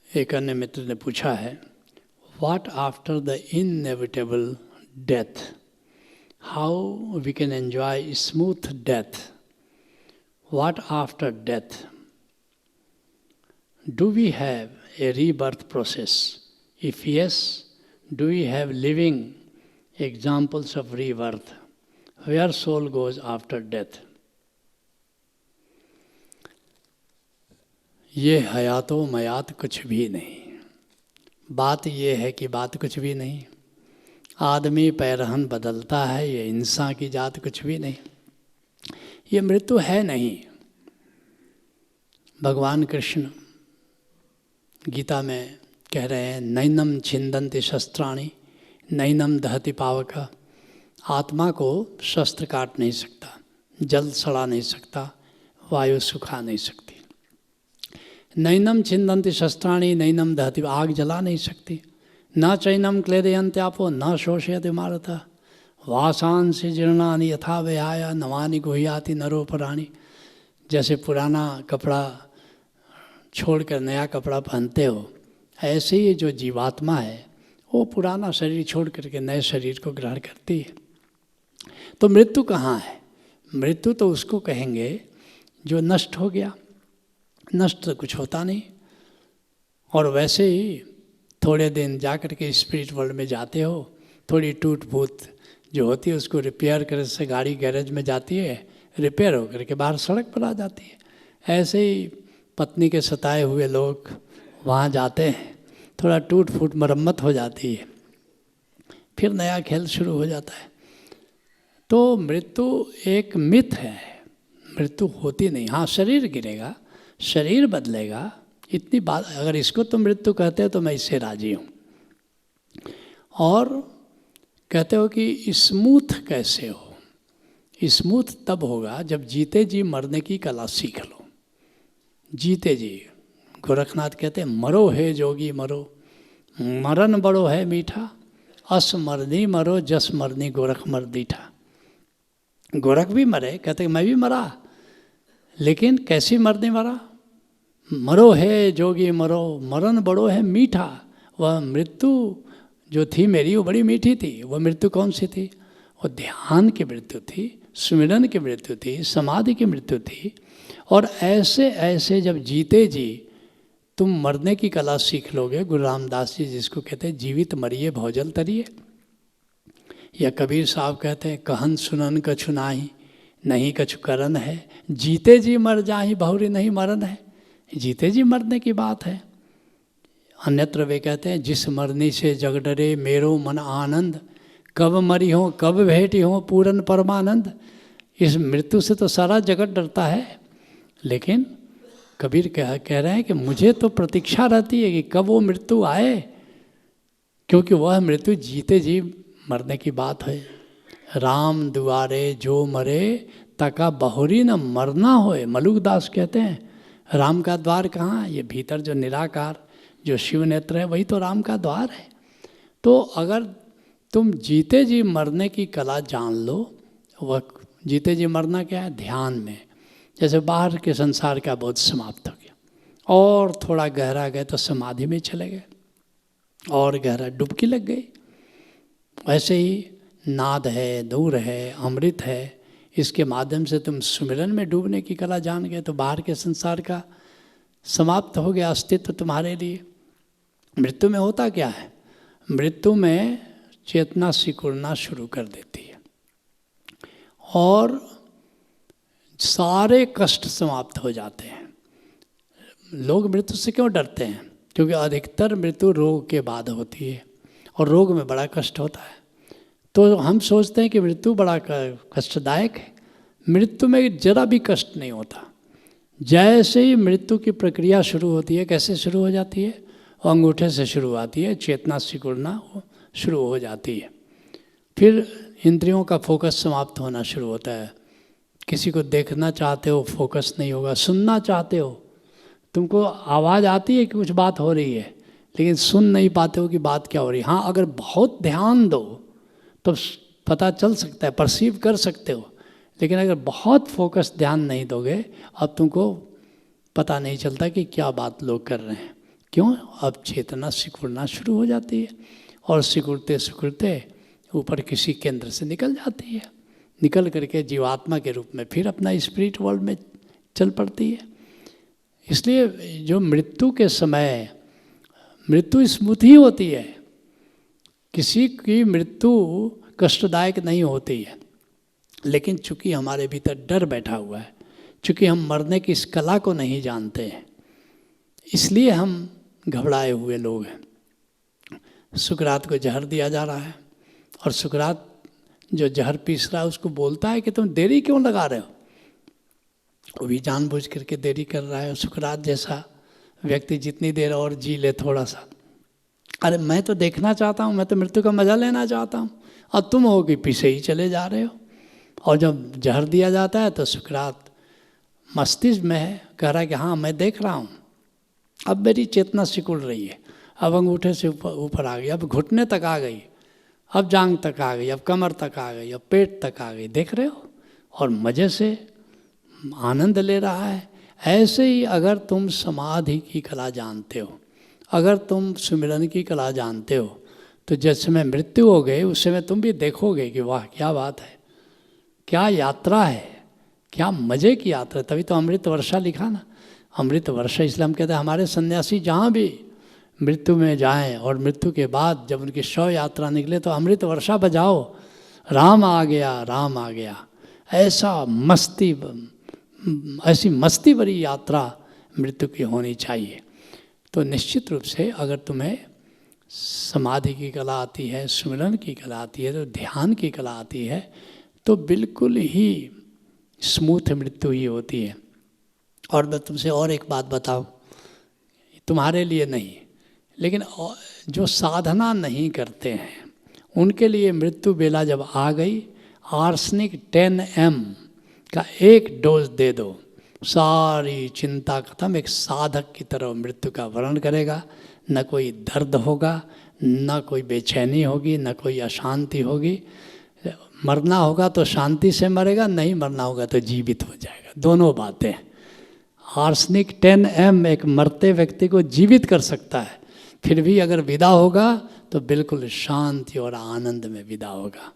एक अन्य मित्र ने पूछा है, what after the inevitable death, how we can enjoy smooth death, what after death, do we have a rebirth process, if yes do we have living examples of rebirth, where soul goes after death. ये हयातो मयात कुछ भी नहीं। बात ये है कि बात कुछ भी नहीं। आदमी पैरहन बदलता है, ये इंसान की जात कुछ भी नहीं। ये मृत्यु है नहीं। भगवान कृष्ण गीता में कह रहे हैं, नैनम छिंदन्ति शस्त्राणि नैनम दहति पावक। आत्मा को शस्त्र काट नहीं सकता, जल सड़ा नहीं सकता, वायु सुखा नहीं सकती। नैनम छिंदन्ति शस्त्राणि नैनम दहति, आग जला नहीं सकती। न चैनम क्लेदयन्त्यापो न शोषयति मारुतः, वासांसि जीर्णानि यथा विहाय नवानि गुह्याति नरोपराणि। जैसे पुराना कपड़ा छोड़कर नया कपड़ा पहनते हो, ऐसे ही जो जीवात्मा है वो पुराना शरीर छोड़ करके नए शरीर को ग्रहण करती है। तो मृत्यु कहाँ है? मृत्यु तो उसको कहेंगे जो नष्ट हो गया। नष्ट तो कुछ होता नहीं। और वैसे ही थोड़े दिन जा कर के स्पिरिट वर्ल्ड में जाते हो, थोड़ी टूट फूट जो होती है उसको रिपेयर करे, से गाड़ी गैरेज में जाती है, रिपेयर हो करके बाहर सड़क पर आ जाती है। ऐसे ही पत्नी के सताए हुए लोग वहाँ जाते हैं, थोड़ा टूट फूट मरम्मत हो जाती है, फिर नया खेल शुरू हो जाता है। तो मृत्यु एक मिथ है, मृत्यु होती नहीं। हाँ, शरीर गिरेगा, शरीर बदलेगा, इतनी बात। अगर इसको तुम मृत्यु कहते हो तो मैं इससे राजी हूँ। और कहते हो कि स्मूथ कैसे हो? स्मूथ तब होगा जब जीते जी मरने की कला सीख लो। जीते जी, गोरखनाथ कहते हैं, मरो है जोगी मरो, मरण बड़ो है मीठा, अस मरनी मरो जस मरनी गोरख मर दीठा। गोरख भी मरे, कहते मैं भी मरा, लेकिन कैसी मरनी मरा? मरो है जोगी मरो, मरण बड़ो है मीठा। वह मृत्यु जो थी मेरी वो बड़ी मीठी थी। वह मृत्यु कौन सी थी? वो ध्यान की मृत्यु थी, सुमिरन की मृत्यु थी, समाधि की मृत्यु थी। और ऐसे ऐसे जब जीते जी तुम मरने की कला सीख लोगे, गुरु रामदास जी जिसको कहते हैं जीवित मरिए भौजल तरिए, या कबीर साहब कहते हैं कहन सुनन कछु नाही नहीं कछु करन है, जीते जी मर जाहि बहुरी नहीं मरन है। जीते जी मरने की बात है। अन्यत्र वे कहते हैं जिस मरनी से जग डरे मेरो मन आनंद, कब मरी हो कब भेटी हो पूरन परमानंद। इस मृत्यु से तो सारा जगत डरता है, लेकिन कबीर कह रहे हैं कि मुझे तो प्रतीक्षा रहती है कि कब वो मृत्यु आए, क्योंकि वह मृत्यु जीते जी मरने की बात है। राम दुआरे जो मरे तका बहुरी न मरना होए। मलुकदास कहते हैं राम का द्वार कहाँ? ये भीतर जो निराकार जो शिव नेत्र है वही तो राम का द्वार है। तो अगर तुम जीते जी मरने की कला जान लो, वह जीते जी मरना क्या है? ध्यान में। जैसे बाहर के संसार का बोध समाप्त हो गया और थोड़ा गहरा गए तो समाधि में चले गए और गहरा डुबकी लग गई। वैसे ही नाद है, दूर है, अमृत है, इसके माध्यम से तुम सुमिरन में डूबने की कला जान गए तो बाहर के संसार का समाप्त हो गया अस्तित्व तुम्हारे लिए। मृत्यु में होता क्या है? मृत्यु में चेतना सिकुड़ना शुरू कर देती है और सारे कष्ट समाप्त हो जाते हैं। लोग मृत्यु से क्यों डरते हैं? क्योंकि अधिकतर मृत्यु रोग के बाद होती है और रोग में बड़ा कष्ट होता है। तो हम सोचते हैं कि मृत्यु बड़ा कष्टदायक है। मृत्यु में जरा भी कष्ट नहीं होता। जैसे ही मृत्यु की प्रक्रिया शुरू होती है, कैसे शुरू हो जाती है? अंगूठे से शुरू आती है, चेतना सिकुड़ना शुरू हो जाती है। फिर इंद्रियों का फोकस समाप्त होना शुरू होता है। किसी को देखना चाहते हो, फोकस नहीं होगा। सुनना चाहते हो, तुमको आवाज़ आती है कि कुछ बात हो रही है, लेकिन सुन नहीं पाते हो कि बात क्या हो रही है। हाँ, अगर बहुत ध्यान दो तो पता चल सकता है, परसीव कर सकते हो, लेकिन अगर बहुत फोकस ध्यान नहीं दोगे अब तुमको पता नहीं चलता कि क्या बात लोग कर रहे हैं। क्यों? अब चेतना सिकुड़ना शुरू हो जाती है और सिकुड़ते सिकुड़ते ऊपर किसी केंद्र से निकल जाती है, निकल करके जीवात्मा के रूप में फिर अपना स्पिरिट वर्ल्ड में चल पड़ती है। इसलिए जो मृत्यु के समय मृत्यु स्मूथ ही होती है, किसी की मृत्यु कष्टदायक नहीं होती है, लेकिन चूंकि हमारे भीतर डर बैठा हुआ है, चूंकि हम मरने की इस कला को नहीं जानते हैं, इसलिए हम घबराए हुए लोग हैं। सुकरात को जहर दिया जा रहा है और सुकरात जो जहर पीस रहा है उसको बोलता है कि तुम देरी क्यों लगा रहे हो। वो भी जानबूझ करके देरी कर रहा है। सुकरात जैसा व्यक्ति जितनी देर और जी ले थोड़ा सा, अरे मैं तो देखना चाहता हूँ, मैं तो मृत्यु का मजा लेना चाहता हूँ, और तुम हो कि पीछे ही चले जा रहे हो। और जब जहर दिया जाता है तो सुकरात मस्तिष्क में है, कह रहा है कि हाँ मैं देख रहा हूँ, अब मेरी चेतना सिकुड़ रही है, अब अंगूठे से ऊपर आ गई, अब घुटने तक आ गई, अब जांग तक आ गई, अब कमर तक आ गई, अब पेट तक आ गई, देख रहे हो, और मज़े से आनंद ले रहा है। ऐसे ही अगर तुम समाधि की कला जानते हो, अगर तुम सुमिरन की कला जानते हो, तो जिस समय मृत्यु हो गई उस समय तुम भी देखोगे कि वाह क्या बात है, क्या यात्रा है, क्या मज़े की यात्रा। तभी तो अमृत वर्षा लिखा ना, अमृत वर्षा इसलिए हम कहते हैं हमारे सन्यासी जहाँ भी मृत्यु में जाएं और मृत्यु के बाद जब उनकी शव यात्रा निकले तो अमृत वर्षा बजाओ, राम आ गया, राम आ गया। ऐसी मस्ती भरी यात्रा मृत्यु की होनी चाहिए। तो निश्चित रूप से अगर तुम्हें समाधि की कला आती है, सुमिरन की कला आती है, तो ध्यान की कला आती है, तो बिल्कुल ही स्मूथ मृत्यु ही होती है। और मैं तुमसे और एक बात बताऊं, तुम्हारे लिए नहीं, लेकिन जो साधना नहीं करते हैं उनके लिए मृत्यु बेला जब आ गई, आर्सेनिक 10 mg का एक डोज दे दो, सारी चिंता खत्म। एक साधक की तरह मृत्यु का वर्ण करेगा, न कोई दर्द होगा, न कोई बेचैनी होगी, न कोई अशांति होगी। मरना होगा तो शांति से मरेगा, नहीं मरना होगा तो जीवित हो जाएगा। दोनों बातें। आर्सेनिक 10 mg एक मरते व्यक्ति को जीवित कर सकता है, फिर भी अगर विदा होगा तो बिल्कुल शांति और आनंद में विदा होगा।